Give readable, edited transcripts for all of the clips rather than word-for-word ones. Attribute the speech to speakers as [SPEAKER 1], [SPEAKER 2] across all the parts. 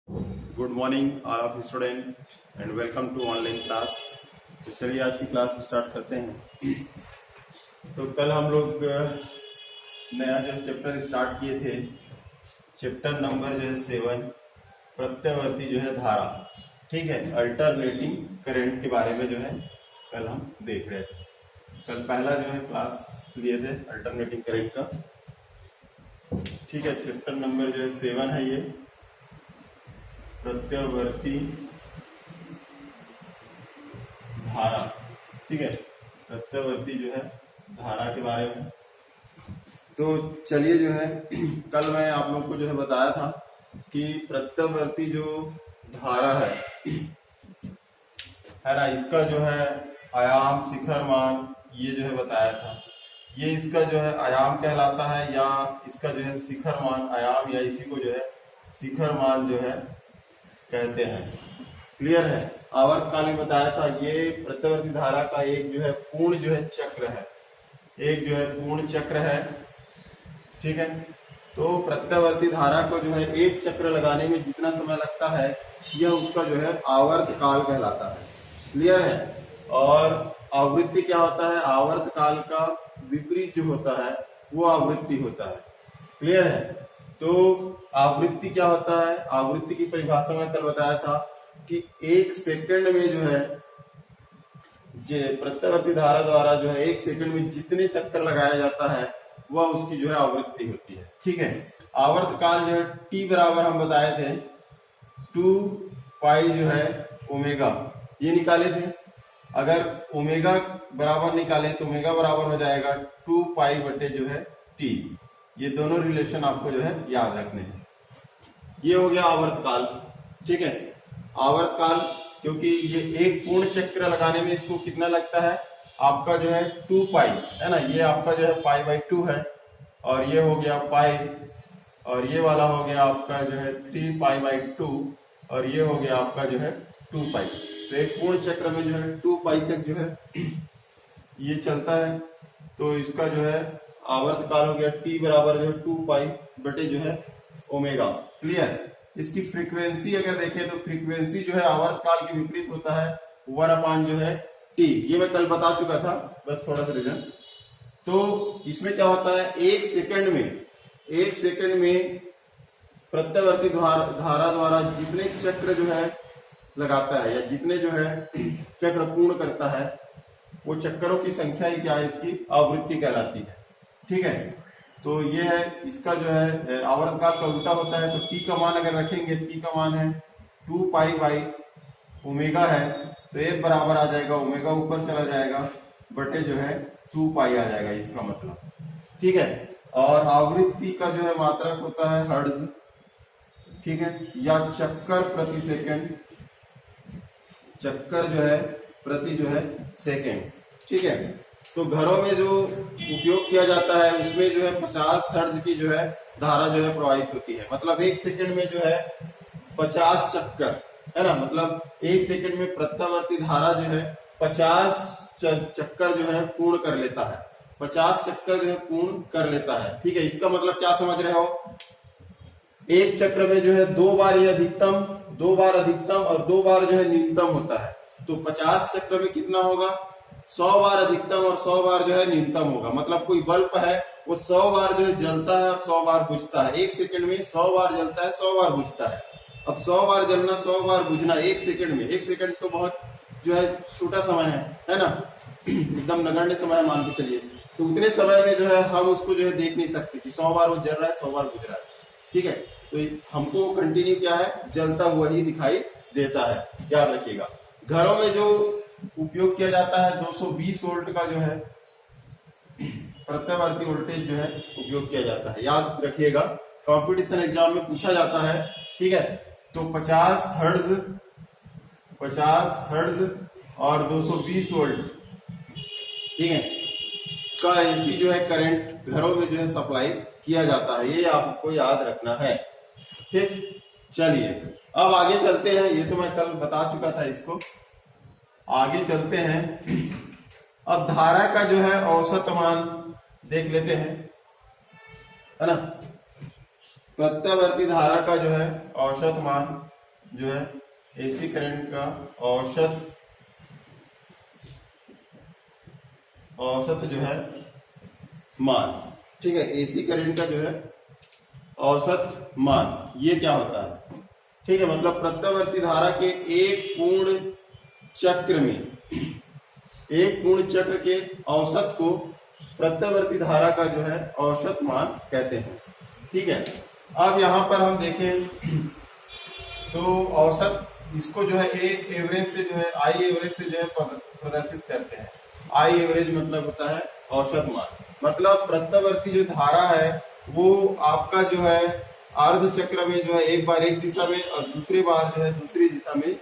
[SPEAKER 1] Good morning all of student and welcome to online class. तो चलिए आज की क्लास स्टार्ट करते हैं। तो कल हम लोग नया जो चैप्टर स्टार्ट किए थे, चैप्टर नंबर जो है 7, प्रत्यावर्ती जो है धारा, ठीक है, अल्टरनेटिंग करंट के बारे में जो है कल हम देख रहे थे। कल पहला जो है क्लास लिए थे अल्टरनेटिंग करंट का, ठीक है। चैप्टर नंबर जो है 7 है ये, प्रत्यावर्ती धारा, ठीक है, प्रत्यावर्ती जो है धारा के बारे में। तो चलिए जो है कल मैं आप लोग को जो है बताया था कि प्रत्यावर्ती जो धारा है ना, इसका जो है आयाम, शिखर मान, ये जो है बताया था। ये इसका जो है आयाम कहलाता है, या इसका जो है शिखर मान आयाम, या इसी को जो है शिखर मान जो है कहते हैं। क्लियर है। आवर्तकाल में बताया था, ये प्रत्यावर्ती धारा का एक जो है पूर्ण जो है चक्र है, एक जो है पूर्ण चक्र है, ठीक है। तो प्रत्यावर्ती धारा को जो है एक चक्र लगाने में जितना समय लगता है, यह उसका जो है आवर्त काल कहलाता है। क्लियर है। और आवृत्ति क्या होता है, आवर्त काल का विपरीत जो होता है वो आवृत्ति होता है। क्लियर है। तो आवृत्ति क्या होता है, आवृत्ति की परिभाषा में कल बताया था कि एक सेकंड में जो है प्रत्यावर्ती धारा द्वारा जो है एक सेकंड में जितने चक्कर लगाया जाता है वह उसकी जो है आवृत्ति होती है, ठीक है। आवर्त काल जो है टी बराबर हम बताए थे 2 पाई जो है ओमेगा, ये निकाले थे। अगर ओमेगा बराबर निकाले तो ओमेगा बराबर हो जाएगा 2 पाई बटे जो है टी। ये दोनों रिलेशन आपको जो है याद रखने हैं। ये हो गया आवर्तकाल, ठीक है। आवर्तकाल, क्योंकि ये एक पूर्ण चक्र लगाने में इसको कितना लगता है, आपका जो है 2 पाई है ना, ये आपका जो है पाई बाई 2 है, और ये हो गया पाई, और ये वाला हो गया आपका जो है 3 पाई बाई 2, और ये हो गया आपका जो है 2 पाई। तो एक पूर्ण चक्र में जो है 2 पाई तक जो है ये चलता है। तो इसका जो है आवर्तकाल हो गया टी बराबर जो है 2 पाई बटे जो है ओमेगा। क्लियर। इसकी फ्रीक्वेंसी अगर देखें तो फ्रीक्वेंसी जो है आवर्तकाल के विपरीत होता है 1 अपान जो है टी। ये मैं कल बता चुका था, बस थोड़ा सा रिवीजन। तो इसमें क्या होता है, एक सेकंड में प्रत्यावर्ती धारा द्वारा जितने चक्र जो है लगाता है, या जितने जो है चक्र पूर्ण करता है, वो चक्करों की संख्या ही क्या है, इसकी आवृत्ति कहलाती है, ठीक है। तो ये है इसका जो है आवर्तकाल का उल्टा होता है। तो टी का मान अगर रखेंगे, टी का मान है 2 पाई बाई ओमेगा है, तो एक बराबर आ जाएगा, ओमेगा ऊपर चला जाएगा बटे जो है 2 पाई आ जाएगा, इसका मतलब, ठीक है। और आवृत्ति का जो है मात्रक होता है हर्ट्ज, ठीक है, या चक्कर प्रति सेकेंड, चक्कर जो है प्रति जो है सेकेंड, ठीक है। तो घरों में जो उपयोग किया जाता है उसमें जो है 50 हर्ट्ज की जो है धारा जो है प्रवाहित होती है। मतलब एक सेकंड में जो है 50 चक्कर, है ना, मतलब एक सेकंड में प्रत्यावर्ती धारा जो है 50 चक्कर जो है पूर्ण कर लेता है, 50 चक्कर जो है पूर्ण कर लेता है, ठीक है। इसका मतलब क्या समझ रहे हो, एक चक्र में जो है 2 बार ये अधिकतम, 2 बार अधिकतम और 2 बार जो है न्यूनतम होता है। तो 50 चक्र में कितना होगा, 100 बार अधिकतम और 100 बार जो है न्यूनतम होगा। मतलब कोई बल्ब है वो 100 बार जो है जलता है और 100 बार बुझता है। एक सेकंड में 100 बार जलता है, 100 बार बुझता है। अब 100 बार जलना, 100 बार बुझना एक सेकंड में, एक सेकंड तो बहुत जो है छोटा समय है ना, एकदम नगण्य समय है मान के चलिए। तो उतने समय में जो है हम उसको जो है देख नहीं सकते कि 100 बार वो जल रहा है, 100 बार बुझ रहा है, ठीक है। तो हमको कंटिन्यू क्या है, जलता हुआ ही दिखाई देता है, याद रखिएगा। घरों में जो उपयोग किया जाता है 220 वोल्ट का जो है प्रत्यावर्ती वोल्टेज जो है उपयोग किया जाता है, याद रखिएगा। कंपटीशन एग्जाम में पूछा जाता है, ठीक है। तो 50 हर्ट्ज और 220 वोल्ट, ठीक है, का एसी जो है करंट घरों में जो है सप्लाई किया जाता है, ये आपको याद रखना है, ठीक। चलिए अब आगे चलते हैं, ये तो मैं कल बता चुका था, इसको आगे चलते हैं। अब धारा का जो है औसत मान देख लेते हैं, है ना। प्रत्यावर्ती धारा का जो है औसत मान जो है एसी करंट का औसत जो है मान, ठीक है, एसी करंट का जो है औसत मान, ये क्या होता है, ठीक है, मतलब प्रत्यावर्ती धारा के एक पूर्ण चक्र के औसत को प्रत्यावर्ती धारा का जो है औसत मान कहते हैं, ठीक है। अब यहां पर हम देखें तो औसत इसको जो है एक एवरेज से जो है आई एवरेज से जो है प्रदर्शित करते हैं। आई एवरेज मतलब होता है औसत मान, मतलब प्रत्यावर्ती जो धारा है वो आपका जो है अर्ध चक्र में जो है एक बार एक दिशा में और दूसरी बार जो है दूसरी दिशा में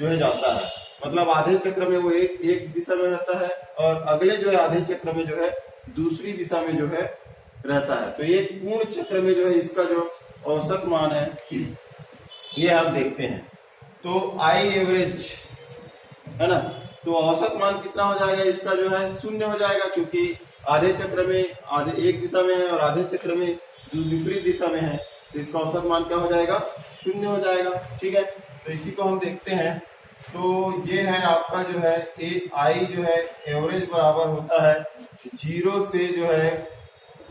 [SPEAKER 1] जो है जाता है, मतलब आधे चक्र में वो एक दिशा में रहता है और अगले जो है आधे चक्र में जो है दूसरी दिशा में जो है रहता है। तो एक पूर्ण चक्र में जो है इसका जो औसत मान है ये हम देखते हैं। तो आई एवरेज है ना, तो औसत मान कितना हो जाएगा इसका जो है 0 हो जाएगा, क्योंकि आधे चक्र में आधे एक दिशा में है और आधे चक्र में विपरीत दिशा में है, तो इसका औसत मान क्या हो जाएगा 0 हो जाएगा, ठीक है। तो इसी को हम देखते हैं। तो ये है आपका जो है आई जो है एवरेज बराबर होता है 0 से जो है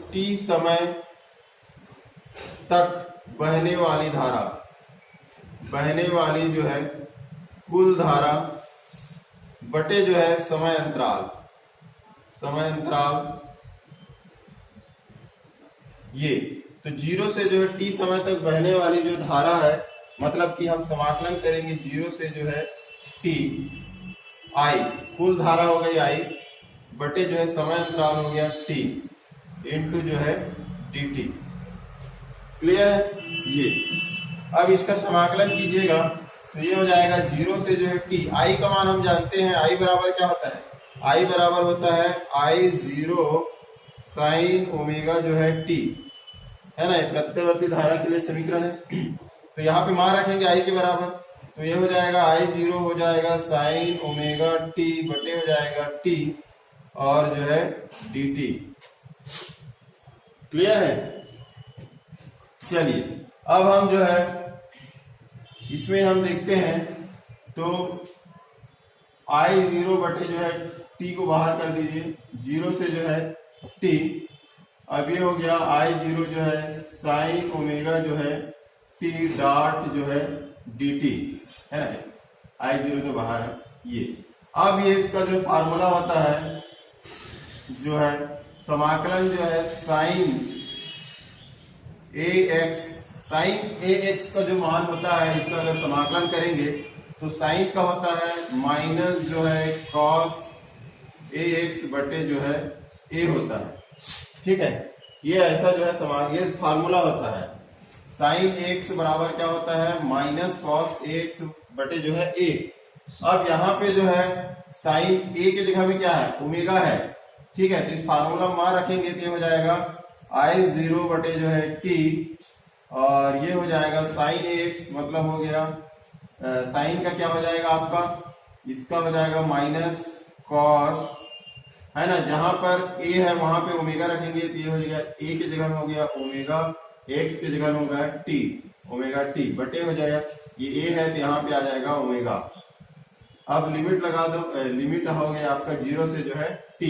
[SPEAKER 1] t समय तक बहने वाली जो है कुल धारा बटे जो है समय अंतराल ये। तो 0 से जो है t समय तक बहने वाली जो धारा है, मतलब कि हम समाकलन करेंगे 0 से जो है t आई, कुल धारा हो गई आई बटे जो है समय अंतराल हो गया t इंटू जो है dt। क्लियर है ये। अब इसका समाकलन कीजिएगा तो ये हो जाएगा 0 से जो है t, आई का मान हम जानते हैं, आई बराबर क्या होता है, आई बराबर होता है आई 0 साइन ओमेगा जो है t, है ना, ये प्रत्यावर्ती धारा के लिए समीकरण है। तो यहाँ पे मान रखेंगे आई के बराबर, तो ये हो जाएगा आई 0 हो जाएगा साइन ओमेगा t बटे हो जाएगा t और जो है dt। क्लियर है। चलिए अब हम जो है इसमें हम देखते हैं, तो आई 0 बटे जो है t को बाहर कर दीजिए, 0 से जो है t, अब ये हो गया आई 0 जो है साइन ओमेगा जो है t डॉट जो है dt, है ना, आई 0 तो बाहर है ये। अब ये इसका जो फार्मूला होता है जो है समाकलन जो है साइन ax का जो मान होता है इसका अगर समाकलन करेंगे तो साइन का होता है माइनस जो है कॉस ax बटे जो है a होता है, ठीक है। ये ऐसा जो है ये फार्मूला होता है, साइन x बराबर क्या होता है माइनस कॉस ax बटे जो है a। अब यहाँ पे जो है साइन a की जगह में क्या है ओमेगा है, ठीक है, तो इस फार्मूला में मान रखेंगे तो ये हो जाएगा आई 0 बटे जो है t और ये हो जाएगा साइन ax, मतलब हो गया साइन का क्या हो जाएगा आपका, इसका हो जाएगा माइनस कॉस, है ना, जहां पर a है वहां पे ओमेगा रखेंगे तो ये हो जाएगा a की जगह में हो गया ओमेगा, x की जगह में हो गया t, ओमेगा t बटे हो जाएगा ये a है तो यहाँ पे आ जाएगा ओमेगा। अब लिमिट लगा दो, लिमिट हो गया आपका 0 से जो है t।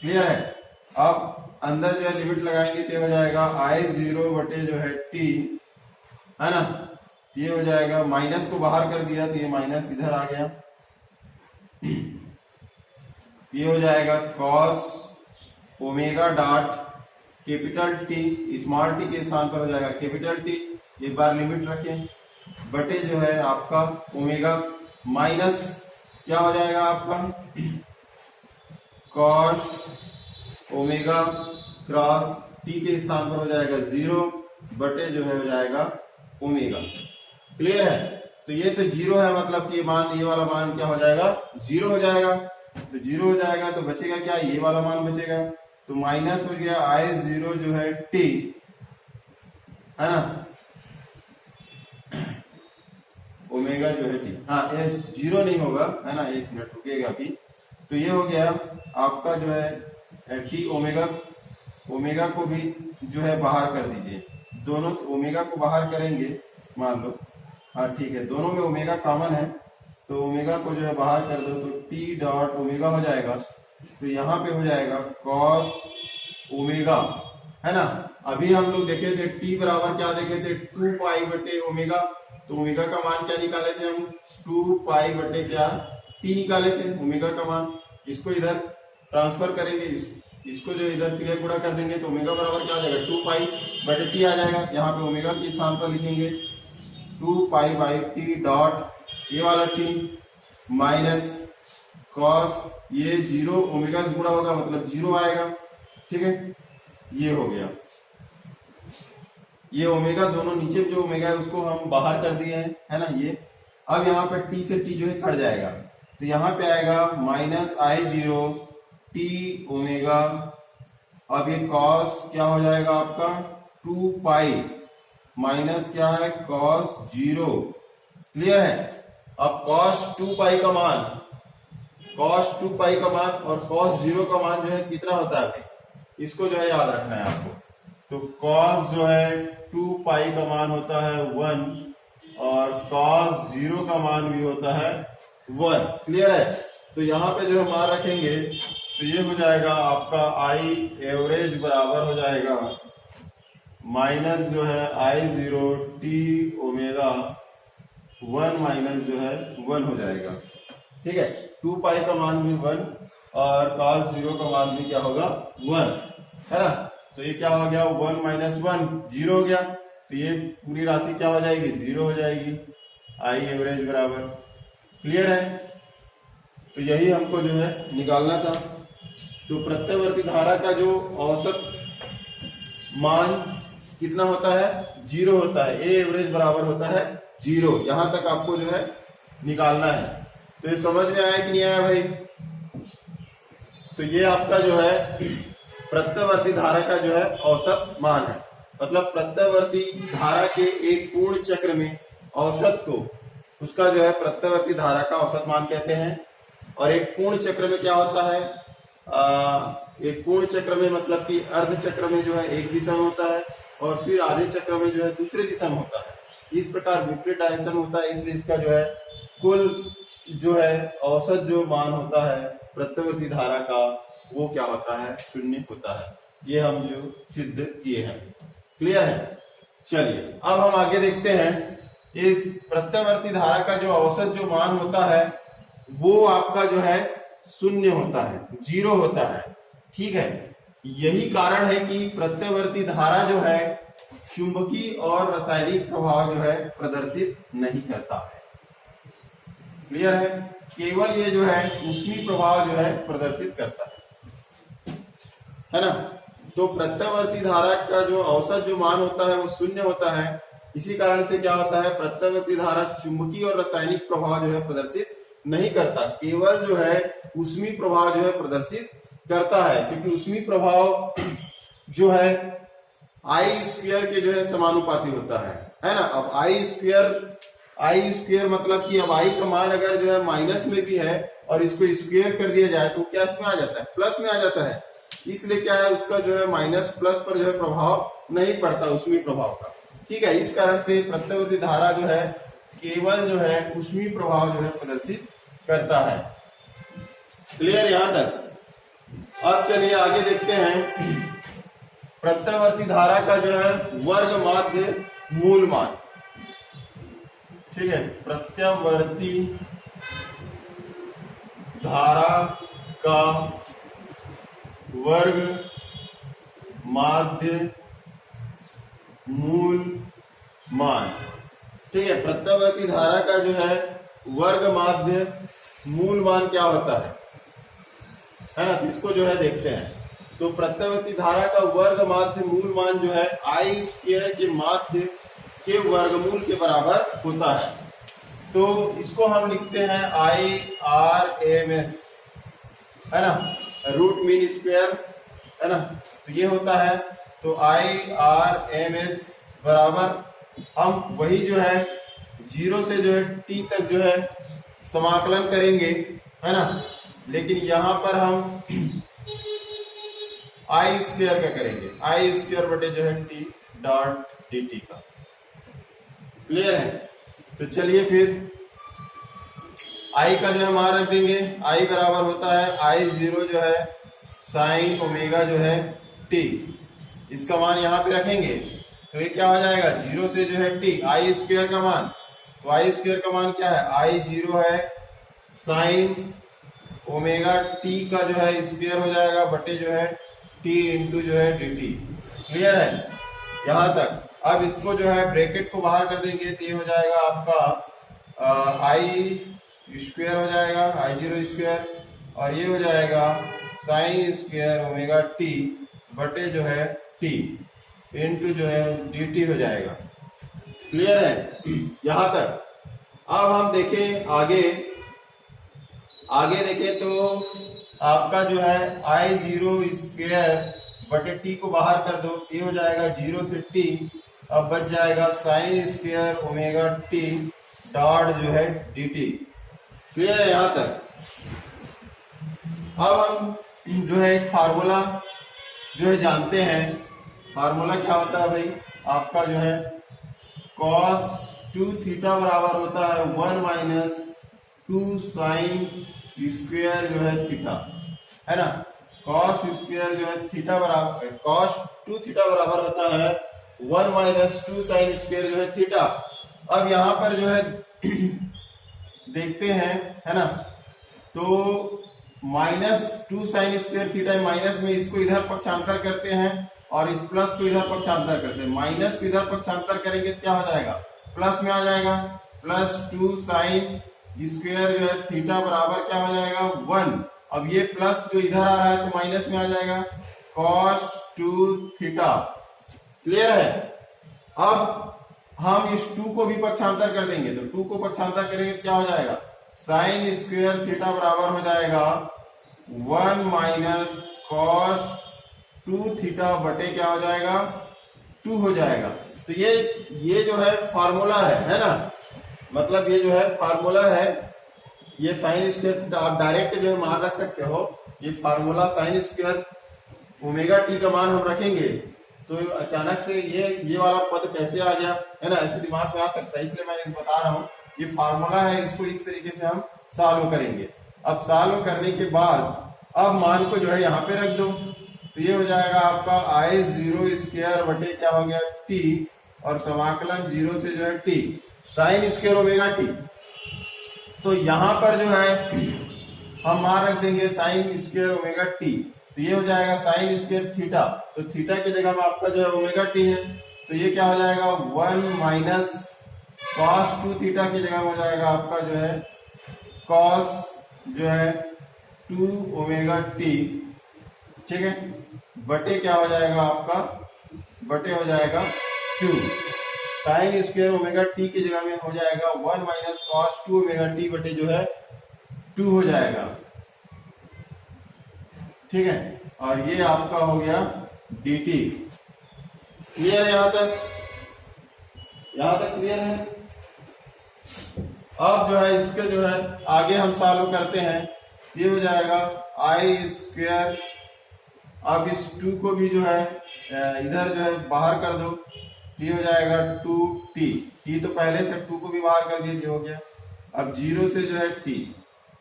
[SPEAKER 1] क्लियर है। अब अंदर जो है लिमिट लगाएंगे तो हो जाएगा आई 0 बटे जो है t, है ना, ये हो जाएगा, माइनस को बाहर कर दिया तो ये माइनस इधर आ गया, ये हो जाएगा cos omega dot capital T, small T के स्थान पर हो जाएगा कैपिटल टी, एक बार लिमिट रखें बटे जो है आपका ओमेगा माइनस क्या हो जाएगा आपका कॉस ओमेगा क्रॉस टी के स्थान पर हो जाएगा 0 बटे जो है हो जाएगा ओमेगा। क्लियर है। तो ये तो 0 है, मतलब कि मान ये वाला मान क्या हो जाएगा 0 हो जाएगा, तो 0 हो जाएगा तो बचेगा क्या, ये वाला मान बचेगा, तो माइनस हो गया आई 0 जो है t, है ना, ओमेगा जो है t, हाँ ये 0 नहीं होगा, है ना, एक मिनट रुकेगा अभी। तो ये हो गया आपका जो है t ओमेगा, ओमेगा को भी जो है बाहर कर दीजिए, दोनों ओमेगा को बाहर करेंगे मान लो हाँ ठीक है, दोनों में ओमेगा कॉमन है, तो ओमेगा को जो है बाहर कर दो तो टी डॉट ओमेगा हो जाएगा। तो यहाँ पे हो जाएगा कॉस ओमेगा, है ना। अभी हम लोग देखे थे टी बराबर क्या देखे थे, 2 पाई बटे ओमेगा। तो ओमेगा का मान क्या निकाले थे हम, 2 पाई बटे क्या टी निकाले थे ओमेगा का मान। इसको इधर ट्रांसफर करेंगे, इसको जो इधर क्रिया गुणा कर देंगे तो ओमेगा बराबर क्या आ जाएगा, 2 पाई बटे टी आ जाएगा। यहाँ पे ओमेगा के स्थान पर लिखेंगे 2 पाई बाई टी डॉट ये वाला टी माइनस कॉस ये 0 ओमेगा से गुणा होगा मतलब 0 आएगा। ठीक है, ये हो गया। ये ओमेगा दोनों नीचे जो ओमेगा है उसको हम बाहर कर दिए हैं, है ना। ये अब यहाँ पे टी से टी जो है कट जाएगा, तो यहाँ पे आएगा माइनस I0 टी ओमेगा। अब ये कॉस क्या हो जाएगा आपका 2 पाई माइनस क्या है कॉस 0। क्लियर है। अब कॉस 2 पाई का मान, कॉस 2 पाई का मान और कॉस 0 का मान जो है कितना होता है, इसको जो है याद रखना है आपको। तो कॉस जो है 2 पाई का मान होता है 1 और कॉस 0 का मान भी होता है 1। क्लियर है। तो यहाँ पे जो है मान रखेंगे तो ये हो जाएगा आपका आई एवरेज बराबर हो जाएगा माइनस जो है I0 टी ओमेगा 1 माइनस जो है 1 हो जाएगा। ठीक है, 2 पाई का मान भी 1 और cos 0 का मान भी क्या होगा 1, है ना। तो ये क्या हो गया 1 माइनस 1 0 हो गया, तो ये पूरी राशि क्या हो जाएगी 0 हो जाएगी, आई एवरेज बराबर। क्लियर है। तो यही हमको जो है निकालना था। तो प्रत्यवर्ती धारा का जो औसत मान कितना होता है 0 होता है, ए एवरेज बराबर होता है 0। यहां तक आपको जो है निकालना है। तो ये समझ में आया कि नहीं आया भाई। तो ये आपका जो है प्रत्यवर्ती धारा का जो है औसत मान है। मतलब प्रत्यवर्ती धारा के एक पूर्ण चक्र में औसत को उसका जो है प्रत्यवर्ती धारा का औसत मान कहते हैं। और एक पूर्ण चक्र में क्या होता है, एक पूर्ण चक्र में मतलब कि अर्ध चक्र में जो है एक दिशा में होता है और फिर आधे चक्र में जो है दूसरे दिशा में होता है। इस प्रकार विपरीत डायरेक्शन होता है, इसलिए इसका जो है कुल जो है औसत जो मान होता है प्रत्यवर्ती धारा का वो क्या होता है 0 होता है। ये हम जो सिद्ध किए हैं। क्लियर है। चलिए अब हम आगे देखते हैं। इस प्रत्यवर्ती धारा का जो औसत जो मान होता है वो आपका जो है 0 होता है, 0 होता है। ठीक है, यही कारण है कि प्रत्यवर्ती धारा जो है चुंबकीय और रासायनिक प्रभाव जो है प्रदर्शित नहीं करता है। क्लियर है। केवल ये जो है ऊष्मीय प्रभाव जो है प्रदर्शित करता है ना। तो प्रत्यवर्ती धारा का जो औसत जो मान होता है वो 0 होता है। इसी कारण से क्या होता है प्रत्यवर्ती धारा चुंबकीय और रासायनिक प्रभाव जो है प्रदर्शित नहीं करता, केवल जो है ऊष्मीय प्रभाव जो है प्रदर्शित करता है। क्योंकि ऊष्मीय प्रभाव जो है आई स्क्वायर के जो है समानुपाती होता है ना। अब आई स्क्वायर मतलब कि अब आई का मान अगर जो है माइनस में भी है और इसको स्क्वायर कर दिया जाए तो क्या इसमें आ जाता है, प्लस में आ जाता है। इसलिए क्या है उसका जो है माइनस प्लस पर जो है प्रभाव नहीं पड़ता ऊष्मीय प्रभाव का। ठीक है, इस कारण से प्रत्यवर्ती धारा जो है केवल जो है ऊष्मीय प्रभाव जो है प्रदर्शित करता है। क्लियर यहां तक। अब चलिए आगे देखते हैं प्रत्यवर्ती धारा का जो है वर्ग माध्य मूल मान। ठीक है, प्रत्यवर्ती धारा का वर्ग माध्य मूल मान। ठीक है, प्रत्यवर्ती धारा का जो है वर्ग माध्य मूल मान क्या होता है ना। तो इसको जो है देखते हैं। तो प्रत्यवर्ती धारा का वर्ग माध्य मूल मान जो है आई स्क्वायर के माध्य के वर्गमूल के बराबर होता है। तो इसको हम लिखते हैं IRMS, है ना, रूट मीन स्क्वायर, है ना। तो ये होता है। तो IRMS बराबर हम वही जो है 0 से जो है t तक जो है समाकलन करेंगे, है ना। लेकिन यहां पर हम आई स्क्वायर का करेंगे, आई स्क्वायर बटे जो है t डॉट dt का। क्लियर है। तो चलिए फिर आई का जो है मान रख देंगे, आई बराबर होता है आई जीरो जो है साइन ओमेगा जो है टी, इसका मान यहाँ पे रखेंगे तो ये क्या हो जाएगा, जीरो से जो है टी आई स्क्वायर का मान, तो आई स्क्वायर का मान क्या है, आई जीरो है साइन ओमेगा टी का जो है स्क्वायर हो जाएगा बटे जो है टी इंटू जो है डी टी। क्लियर है यहाँ तक। अब इसको जो है ब्रैकेट को बाहर कर देंगे तो ये हो जाएगा आपका आई स्क्वायर हो जाएगा आई जीरो स्क्वायर, और ये हो जाएगा साइन स्क्वायर ओमेगा टी बटे जो है टी इंटू जो है डी टी हो जाएगा। क्लियर है यहाँ तक। अब हम देखें आगे, आगे देखें तो आपका जो है आई जीरो स्क्वायर बटे टी को बाहर कर दो, ये हो जाएगा जीरो से टी, अब बच जाएगा sine square omega T dot जो है डी टी। क्लियर है यहाँ तक। अब हम जो है एक फार्मूला जो है जानते हैं, फार्मूला क्या होता है भाई, आपका जो है कॉस टू थीटा बराबर होता है 1 माइनस 2 साइन स्क्वायर जो है थीटा, है ना। कॉस स्क्वायर जो है थीटा बराबर, कॉस टू थीटा बराबर होता है 1 माइनस 2 साइन स्क्वायर जो है थीटा। अब यहाँ पर जो है देखते हैं, है ना, तो minus 2 sine square theta minus में इसको इधर पक्षांतर करते हैं और इस प्लस को इधर पक्षांतर करते हैं, माइनस को इधर पक्षांतर करेंगे क्या हो जाएगा, प्लस में आ जाएगा, प्लस 2 साइन स्क्वायर जो है थीटा बराबर क्या हो जाएगा 1। अब ये प्लस जो इधर आ रहा है तो माइनस में आ जाएगा कॉस 2 थीटा। क्लियर है। अब हम इस 2 को भी पक्षांतर कर देंगे, तो 2 को पक्षांतर करेंगे तो क्या हो जाएगा, साइन स्क्वायर थीटा बराबर हो जाएगा 1 माइनस कॉस 2 थीटा बटे क्या हो जाएगा 2 हो जाएगा। तो ये जो है फार्मूला है ना, मतलब ये जो है फार्मूला है, ये साइन स्क्वायर थीटा आप डायरेक्ट जो है मान रख सकते हो, ये formula sine square omega T का मान हम रखेंगे तो अचानक से ये वाला पद कैसे आ गया, है ना, ऐसे दिमाग में आ सकता है, इसलिए मैं बता रहा हूँ ये फार्मूला है, इसको इस तरीके से हम सॉल्व करेंगे। अब सॉल्व करने के बाद अब मान को जो है यहाँ पे रख दो, तो ये हो जाएगा आपका आई जीरो स्क्वायर बटे क्या हो गया टी, और समाकलन जीरो से जो है T sine square omega T. तो यहाँ पर जो है हम मान रख देंगे साइन स्क्वायर ओमेगा टी, तो ये हो जाएगा साइन स्क्वायर थीटा, तो थीटा की जगह में आपका जो है ओमेगा टी है, तो ये क्या हो जाएगा 1 माइनस कॉस 2 थीटा की जगह में हो जाएगा आपका जो है कॉस जो है 2 ओमेगा टी, ठीक है, बटे क्या हो जाएगा आपका, बटे हो जाएगा 2 साइन स्क्वायर ओमेगा टी की जगह में हो जाएगा 1 माइनस कॉस 2 ओमेगा टी बटे जो है 2 हो जाएगा, ठीक है, और ये आपका हो गया dt। क्लियर है यहाँ तक, यहाँ तक क्लियर है। अब जो है इसके जो है आगे हम सॉल्व करते हैं, ये हो जाएगा आई स्क्वायर, अब इस 2 को भी जो है इधर जो है बाहर कर दो, ये हो जाएगा 2t, t तो पहले से 2 को भी बाहर कर दिए, हो गया, अब 0 से जो है t,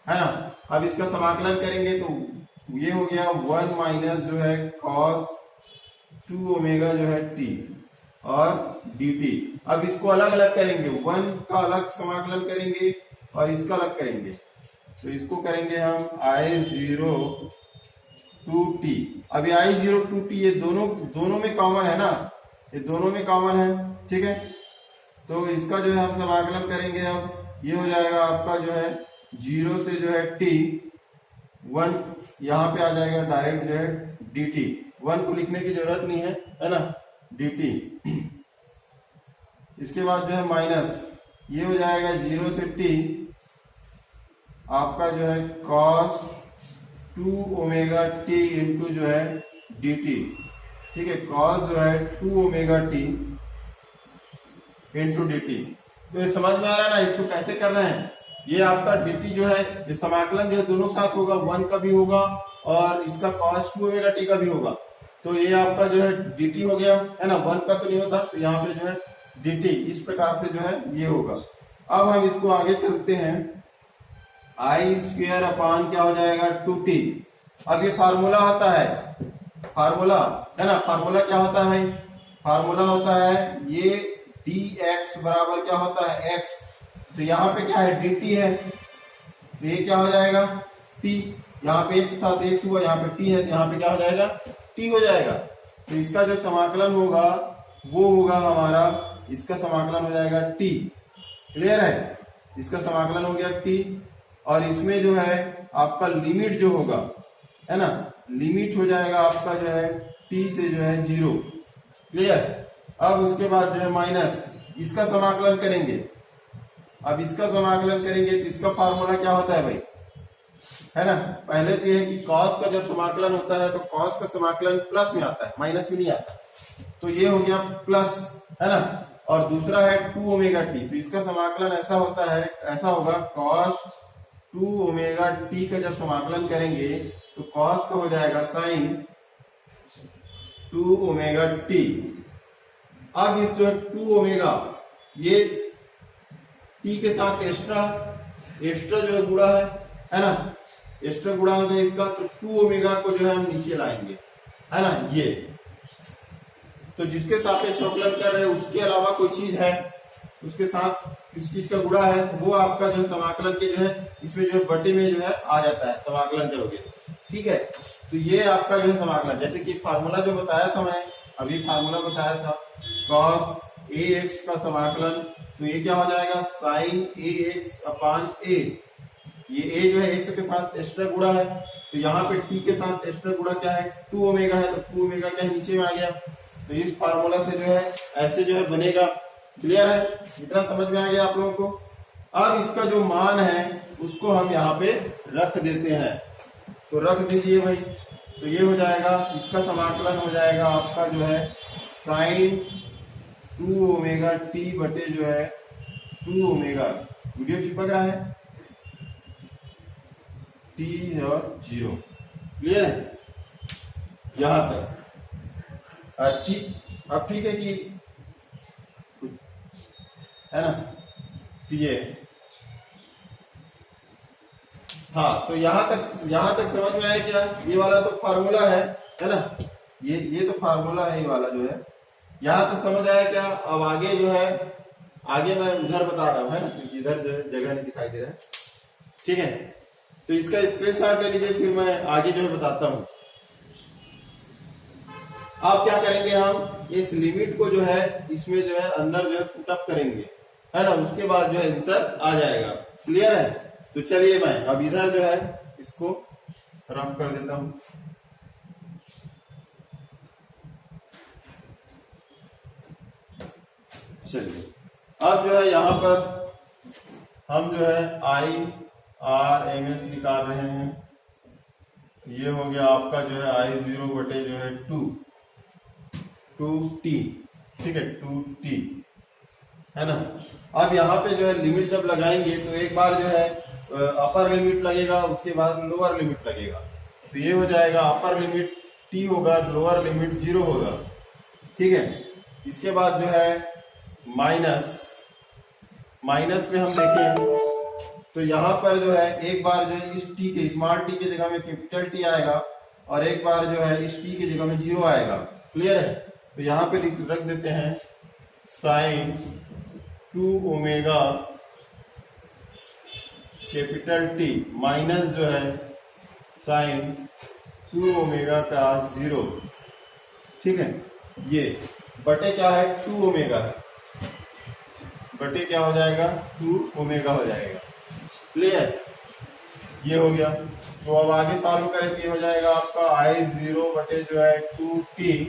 [SPEAKER 1] है ना। अब इसका समाकलन करेंगे तो ये हो गया 1 माइनस जो है cos 2 ओमेगा जो है t और dt। अब इसको अलग अलग करेंगे, 1 का अलग समाकलन करेंगे और इसका अलग करेंगे, तो इसको करेंगे हम I0 2t। अब ये I0 2t ये दोनों में कॉमन है ना, ये दोनों में कॉमन है, ठीक है, तो इसका जो है हम समाकलन करेंगे। अब ये हो जाएगा आपका जो है 0 से जो है t, 1 यहाँ पे आ जाएगा डायरेक्ट जो है dt, 1 को लिखने की जरूरत नहीं है ना, dt। इसके बाद जो है माइनस, ये हो जाएगा 0 से t आपका जो है cos 2 ओमेगा t इंटू जो है dt, ठीक है, cos जो है 2 ओमेगा t इंटू dt। तो ये समझ में आ रहा है ना, इसको कैसे करना है। ये आपका dt जो है ये समाकलन जो है दोनों साथ होगा, 1 का भी होगा और इसका cos 2 ओमेगा t का भी होगा, तो ये आपका जो है dt हो गया, है ना, 1 का तो नहीं होता, तो यहाँ पे जो है dt इस प्रकार से जो है ये होगा। अब हम इसको आगे चलते हैं, आई स्क्वेयर अपान क्या हो जाएगा 2t। अब ये फार्मूला होता है, फार्मूला है ना, फार्मूला क्या होता है भाई, फार्मूला होता है ये dx बराबर क्या होता है x, तो यहाँ पे क्या है dt है, तो ये क्या हो जाएगा t, यहाँ पे x था तो x हुआ, यहाँ पे t है तो यहाँ पे क्या हो जाएगा t हो जाएगा। तो इसका जो समाकलन होगा वो होगा हमारा, इसका समाकलन हो जाएगा t, क्लियर है, इसका समाकलन हो गया t, और इसमें जो है आपका लिमिट जो होगा है ना, लिमिट हो जाएगा आपका जो है t से जो है 0, क्लियर। अब उसके बाद जो है माइनस, इसका समाकलन करेंगे, अब इसका समाकलन करेंगे तो इसका फार्मूला क्या होता है भाई, है ना, पहले तो ये है कि cos का जब समाकलन होता है तो cos का समाकलन प्लस में आता है, माइनस में नहीं आता, तो ये हो गया प्लस, है ना, और दूसरा है 2 ओमेगा टी, तो इसका समाकलन ऐसा होता है, ऐसा होगा cos 2 ओमेगा टी का जब समाकलन करेंगे तो cos का हो जाएगा sin 2 ओमेगा टी। अब इस जो 2 ओमेगा ये टी के साथ एक्स्ट्रा जो है गुणा है ना, एक्स्ट्रा गुणा होगा इसका, तो 2 ओमेगा को जो है हम नीचे लाएंगे, है ना, ये तो जिसके सापेक्ष अवकलन कर रहे हैं उसके अलावा कोई चीज है उसके साथ किसी चीज का गुणा है, वो आपका जो समाकलन के जो है इसमें जो है बटे में जो है आ जाता है समाकलन करोगे, ठीक है। तो ये आपका जो है समाकलन, जैसे कि फार्मूला जो बताया था मैं अभी, फार्मूला बताया था cos ax का समाकलन, तो ये क्या हो जाएगा sin ax अपान a, ये a जो है x के साथ एक्स्ट्रा गुणा है, तो यहाँ पे t के साथ एक्स्ट्रा गुणा क्या है 2 ओमेगा है, तो 2 ओमेगा क्या है नीचे में आ गया, तो इस फार्मूला से जो है ऐसे जो है बनेगा, क्लियर है, इतना समझ में आ गया आप लोगों को। अब इसका जो मान है उसको हम यहाँ पे रख देते हैं, तो रख दीजिए भाई, तो ये हो जाएगा, इसका समाकलन हो जाएगा आपका जो है साइन 2 ओमेगा टी बटे जो है 2 ओमेगा, वीडियो चिपक रहा है, टी और 0, क्लियर है यहां तक। ठीक, अब ठीक है कि है ना, तो ये हाँ, तो यहां तक समझ में आया क्या, ये वाला तो फार्मूला है ना, ये तो फार्मूला है, ये वाला जो है यहां तक समझ आया क्या। अब आगे जो है, आगे मैं उधर बता रहा हूं, है ना, क्योंकि इधर जो है जगह नहीं दिखाई दे रहा है, ठीक है, तो इसका स्क्रीनशॉट ले लीजिए, फिर मैं आगे जो है बताता हूं। अब क्या करेंगे, हम इस लिमिट को जो है इसमें जो है अंदर जो है पुटअप करेंगे, है ना, उसके बाद जो है आंसर आ जाएगा, क्लियर है। तो चलिए मैं अब इधर जो है इसको रफ कर देता हूं, चलिए अब जो है यहां पर हम जो है IRMS निकाल रहे हैं, ये हो गया आपका जो है I0 बटे जो है 2t, ठीक है, 2t, है ना। अब यहाँ पे जो है लिमिट जब लगाएंगे तो एक बार जो है अपर लिमिट लगेगा, उसके बाद लोअर लिमिट लगेगा, तो ये हो जाएगा अपर लिमिट t होगा, लोअर लिमिट 0 होगा, ठीक है। इसके बाद जो है माइनस में हम देखें तो यहाँ पर जो है एक बार जो है इस t के, स्मॉल t के जगह में कैपिटल T आएगा, और एक बार जो है इस t की जगह में 0 आएगा, क्लियर है। तो यहाँ पे रख देते हैं sine 2 omega capital T minus जो है साइन 2 ओमेगा का 0, ठीक है, ये बटे क्या है 2 ओमेगा है, बटे क्या हो जाएगा 2 ओमेगा हो जाएगा, क्लियर, ये हो गया। तो अब आगे सॉल्व करें तो ये हो जाएगा आपका I0 बटे जो है 2t,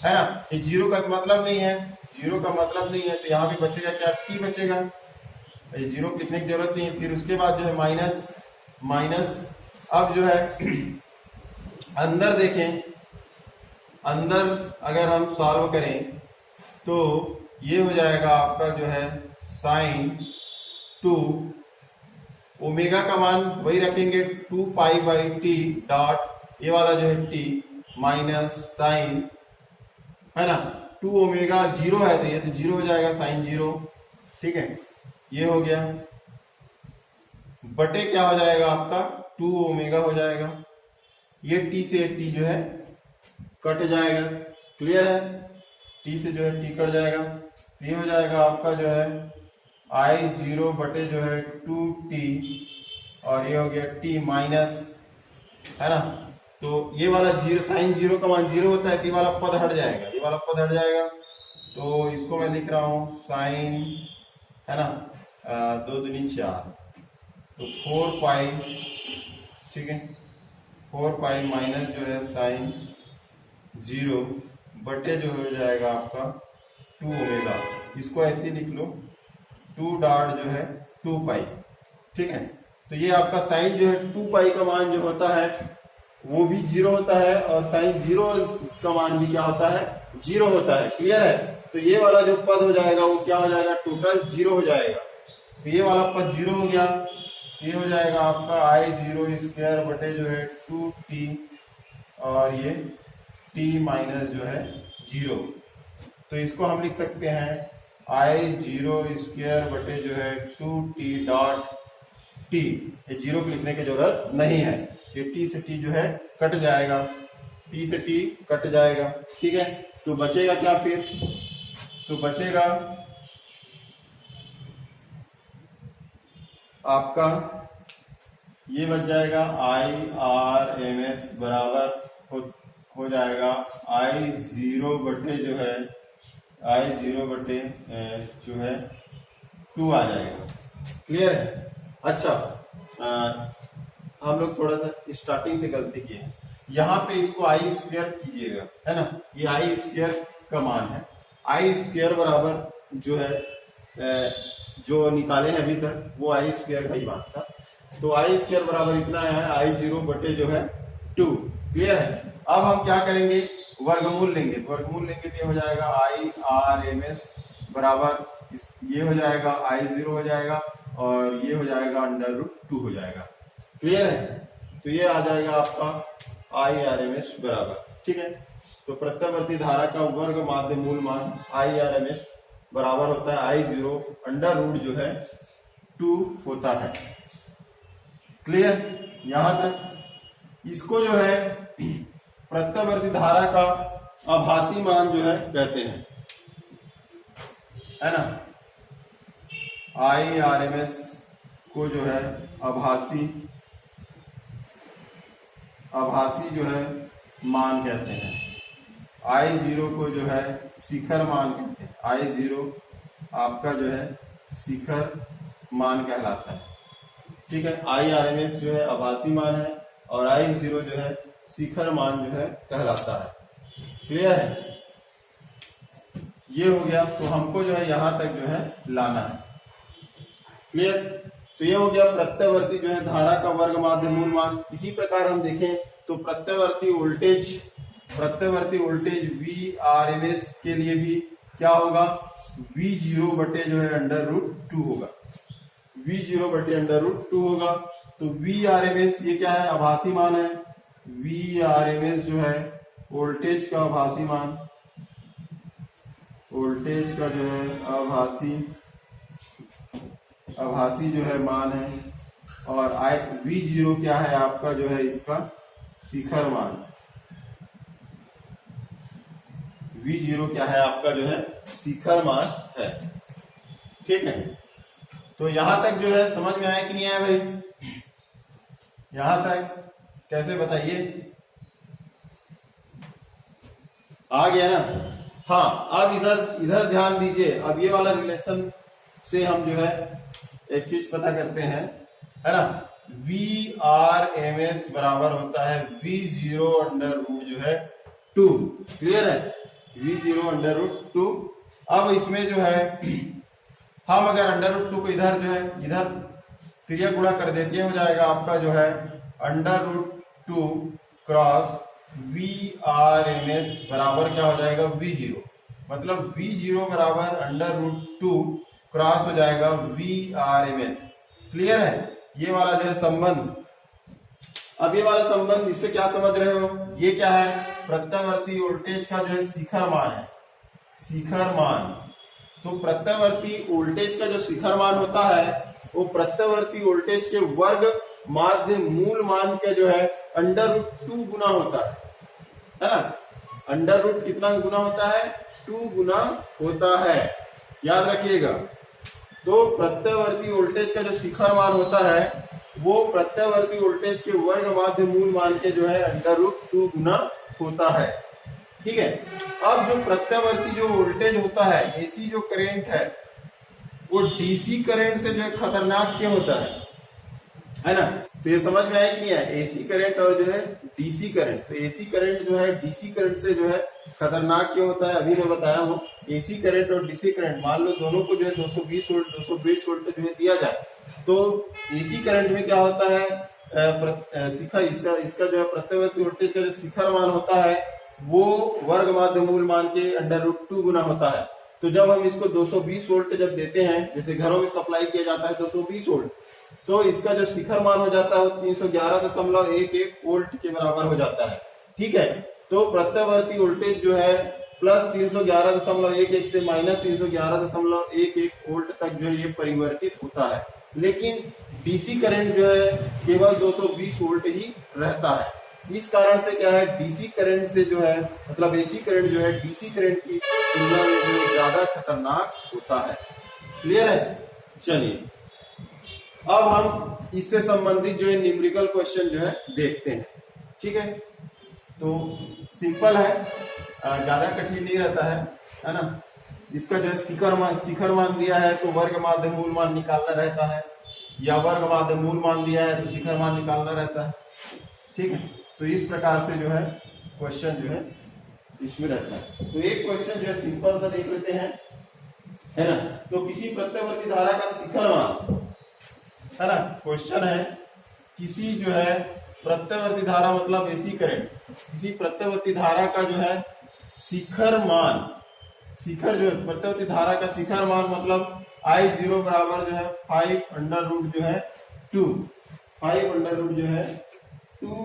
[SPEAKER 1] है ना, ये 0 का मतलब नहीं है, 0 का मतलब नहीं है, तो यहाँ पे बचेगा क्या t बचेगा, ये 0 लिखने की जरूरत नहीं है। फिर उसके बाद जो है माइनस, अब जो है अंदर देखें, अंदर अगर हम सॉल्व करें तो ये हो जाएगा आपका जो है साइन 2 ओमेगा का मान वही रखेंगे 2 पाई बाई टी डॉट, ये वाला जो है t माइनस साइन, है ना, 2 ओमेगा 0 है तो ये तो 0 हो जाएगा साइन 0, ठीक है। ये हो गया, बटे क्या हो जाएगा आपका 2 ओमेगा हो जाएगा। ये टी से टी जो है कट जाएगा, क्लियर है, टी से जो है टी कट जाएगा। ये हो जाएगा आपका जो है I0 बटे जो है 2t, और ये हो गया t माइनस, है ना। तो ये वाला जीरो, साइन जीरो का मान जीरो होता है, तो ये वाला पद हट जाएगा, ये वाला पद हट जाएगा। तो इसको मैं लिख रहा हूं साइन, है ना, 2 दूनी 4, तो 4 पाई, ठीक है, 4 पाई माइनस जो है साइन जीरो बटे जो हो जाएगा आपका 2 ओमेगा। इसको ऐसे लिख लो 2 डॉट जो है 2 पाई, ठीक है। तो ये आपका साइन जो है 2 पाई का मान जो होता है वो भी जीरो होता है, और साइन जीरो का मान भी क्या होता है, जीरो होता है, क्लियर है। तो ये वाला जो पद हो जाएगा वो क्या हो जाएगा, टोटल जीरो हो जाएगा। तो ये वाला पद जीरो हो गया, ये हो जाएगा आपका I0 स्क्वायर बटे जो है 2t, और ये t माइनस जो है जीरो। तो इसको हम लिख सकते हैं I0 स्क्वायर बटे जो है 2t डॉट t। ये जीरो को लिखने की जरूरत नहीं है, ये t से t जो है कट जाएगा, t से t कट जाएगा, ठीक है। तो बचेगा क्या फिर, तो बचेगा आपका ये बच जाएगा IRMS बराबर हो जाएगा I0 बटे जो है I0 बटे जो है 2 आ जाएगा, क्लियर है। अच्छा, हम लोग थोड़ा सा स्टार्टिंग से गलती किए हैं, यहाँ पे इसको आई स्क्वायर कीजिएगा, है ना। ये आई स्क्वायर का मान है, आई स्क्वायर बराबर जो है जो निकाले हैं अभी तक वो आई स्क्वायर का ही मान था। तो आई स्क्वायर बराबर इतना है I0 बटे जो है 2, क्लियर है। अब हम क्या करेंगे, वर्गमूल लेंगे, तो वर्गमूल लेंगे तो ये हो जाएगा IRMS बराबर ये हो जाएगा I0 हो जाएगा, और ये हो जाएगा √2 हो जाएगा, क्लियर है। तो ये आ जाएगा आपका IRMS बराबर, ठीक है। तो प्रत्यावर्ती धारा का वर्ग माध्य मूल मान IRMS बराबर होता है I0 √2 जो है 2 होता है, क्लियर। यहां तक इसको जो है प्रत्यावर्ती धारा का आभासी मान जो है कहते हैं, है ना। IRMS को जो है आभासी जो है मान कहते हैं, I0 को जो है शिखर मान कहते हैं, I0 आपका जो है शिखर मान कहलाता है, ठीक है। IRMS जो है आभासी मान है, और I0 जो है शिखर मान जो है कहलाता है, क्लियर है। ये हो गया, तो हमको जो है यहां तक जो है लाना है, क्लियर। तो ये हो गया प्रत्यावर्ती जो है धारा का वर्ग माध्य मूल मान। इसी प्रकार हम देखें तो प्रत्यावर्ती वोल्टेज VRMS के लिए भी क्या होगा, V0 बटे जो है √2 होगा, V0 बटे √2 होगा। तो VRMS ये क्या है, आभासी मान है, VRMS जो है वोल्टेज का आभासी मान, वोल्टेज का जो है आभासी जो है मान है, और V0 क्या है आपका जो है इसका शिखर मान, V0 क्या है आपका जो है शिखर मान है, ठीक है। तो यहां तक जो है समझ में आया कि नहीं आया भाई, यहां तक कैसे बताइए, आ गया ना। हाँ, अब इधर ध्यान दीजिए। अब ये वाला रिलेशन से हम जो है एक चीज पता करते हैं, है ना। VRMS बराबर होता है V0 √2 जो है 2, क्लियर है, V0 √2। अब इसमें जो है हम अगर √2 को इधर जो है इधर क्रिया गुणा कर देते हो जाएगा आपका जो है √2 क्रॉस VRMS बराबर क्या हो जाएगा V0, मतलब V0 बराबर √2 क्रॉस हो जाएगा VRMS, क्लियर है। ये वाला जो है संबंध, अब ये वाला संबंध इससे क्या समझ रहे हो, ये क्या है, प्रत्यावर्ती वोल्टेज का जो है शिखर मान है, शिखर मान। तो प्रत्यवर्ती वोल्टेज का जो शिखर मान होता है वो प्रत्यवर्ती वोल्टेज के वर्ग माध्य मूल मान का जो है √2 गुना होता है ना। √, कितना गुना होता है? 2 गुना होता है, याद रखिएगा। तो प्रत्यवर्ती वोल्टेज का जो शिखर मान होता है वो प्रत्यवर्ती वोल्टेज के वर्ग माध्य मूल मान के जो है √2 गुना होता है, ठीक है। अब जो प्रत्यवर्ती जो वोल्टेज होता है, एसी जो करंट है, वो डीसी करंट से जो है खतरनाक क्यों होता है ना। तो ये समझ में आया कि नहीं आया? एसी करंट और जो है डीसी करंट, तो एसी करंट जो है डीसी करंट से जो है खतरनाक क्यों होता है, अभी मैं बताया हूँ। एसी करंट और डीसी करंट, मान लो दोनों को जो है 220 वोल्ट 220 वोल्ट जो है दिया जाए, तो एसी करंट में क्या होता है, शिखर इसका जो है प्रत्यवर्ती वोल्टेज का जो शिखर मान होता है वो वर्ग माध्य मूल मान के √2 गुना होता है। तो जब हम इसको 220 वोल्ट जब देते हैं, जैसे घरों में सप्लाई किया जाता है 220 वोल्ट, तो इसका जो शिखर मान हो जाता है वो 311.11 वोल्ट के बराबर हो जाता है, ठीक है। तो प्रत्यवर्ती वोल्टेज जो है प्लस 311.11 से माइनस 311.11 वोल्ट तक जो है ये परिवर्तित होता है। लेकिन डीसी करंट जो है केवल 220 वोल्ट ही रहता है। इस कारण से क्या है, डीसी करंट से जो है मतलब एसी करंट जो है डीसी करंट की तुलना में जो ज्यादा खतरनाक होता है। क्लियर है? चलिए अब हम इससे संबंधित जो है न्यूमेरिकल क्वेश्चन जो है देखते हैं, ठीक है। तो सिंपल है, ज्यादा कठिन नहीं रहता है ना। इसका जो है शिखर मान दिया है तो वर्ग माध्य मूल मान निकालना रहता है, या वर्ग माध्य मूल मान दिया है तो शिखर मान निकालना रहता है, ठीक है। तो इस प्रकार से जो है क्वेश्चन जो है इसमें रहता है। तो एक क्वेश्चन जो है सिंपल सा देख लेते हैं, है ना। तो किसी प्रत्यवर्ती धारा का शिखर मान, है ना, क्वेश्चन है किसी जो है प्रत्यवर्ती धारा मतलब एसी करंट, किसी प्रत्यवर्ती धारा का जो है शिखर मान, शिखर जो है प्रत्यवर्ती धारा का शिखर मान मतलब I0 बराबर जो है 5 जो है 2, 5 जो है 2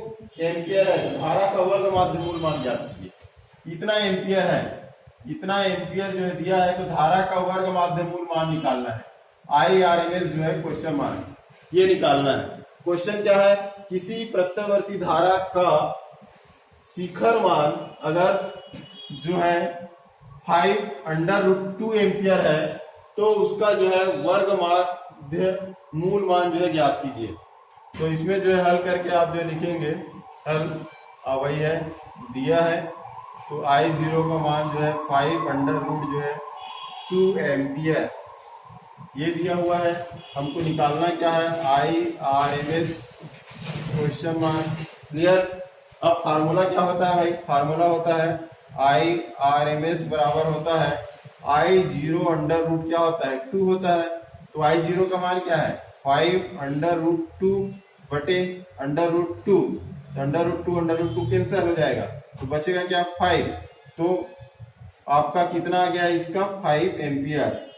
[SPEAKER 1] एम्पियर है। धारा का वर्ग माध्य मूल मान ज्ञात कीजिए। इतना एम्पियर है, इतना एम्पियर जो है दिया है, तो धारा का वर्ग माध्य मूल मान निकालना है। IRMS जो है क्वेश्चन मान ये निकालना है। क्वेश्चन क्या है, किसी प्रत्यवर्ती धारा का शिखर मान अगर जो है 5 एम्पियर है तो उसका जो है वर्ग माध्य मूल मान जो है ज्ञात कीजिए। तो इसमें जो है हल करके आप जो लिखेंगे, हल वही है दिया है। तो I0 का मान जो है 5 जो है 2 एम्पियर ये दिया हुआ है। हमको निकालना क्या है, IRMS क्वेश्चन मान। क्लियर? अब फार्मूला क्या होता है भाई, फार्मूला होता है IRMS बराबर होता है I0 क्या होता है 2 होता है। तो I0 का मान क्या है 5 बटे √2, तो √2 कैंसिल हो जाएगा, तो बचेगा क्या 5। तो आपका कितना आ गया इसका 5 एम्पियर,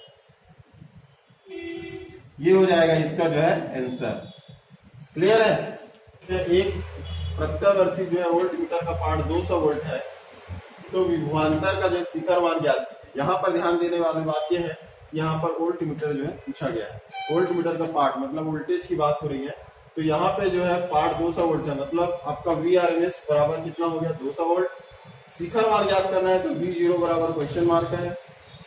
[SPEAKER 1] ये हो जाएगा इसका जो है आंसर। क्लियर है? एक प्रत्यावर्ती जो है वोल्ट मीटर का पार्ट 200 वोल्ट है, तो विभवांतर का जो शिखर मान ज्ञात। यहाँ पर ध्यान देने वाली बात यह है, यहाँ पर वोल्ट मीटर जो है पूछा गया है। वोल्ट मीटर का पार्ट मतलब वोल्टेज की बात हो रही है, तो यहाँ पे जो है पार्ट 200 वोल्ट है, मतलब आपका VRMS बराबर कितना हो गया 200 वोल्ट। शिखर मान ज्ञात करना है तो V0 बराबर क्वेश्चन मार्क है,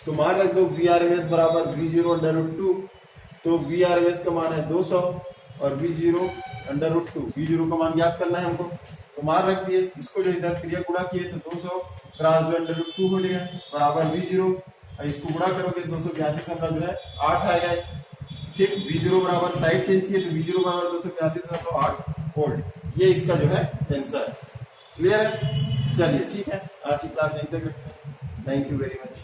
[SPEAKER 1] तो मान रख दो VRMS बराबर V0 √2, तो VRMS का मान है 200 और V0 √2, V0 का मान ज्ञात करना है हमको, तो मान रख दिए। इसको जो इधर क्रिया गुणा किए तो 200 क्रॉस जो √2 हो गया बराबर V0, और इसको गुणा करोगे 282 का अपना जो है 8 आएगा। ठीक, V0 बराबर साइड चेंज किए तो V0 बराबर 282.8 वोल्ट, ये इसका जो है आंसर। क्लियर है? चलिए ठीक है, आज की क्लास यहीं तक रखते हैं। Thank you very much.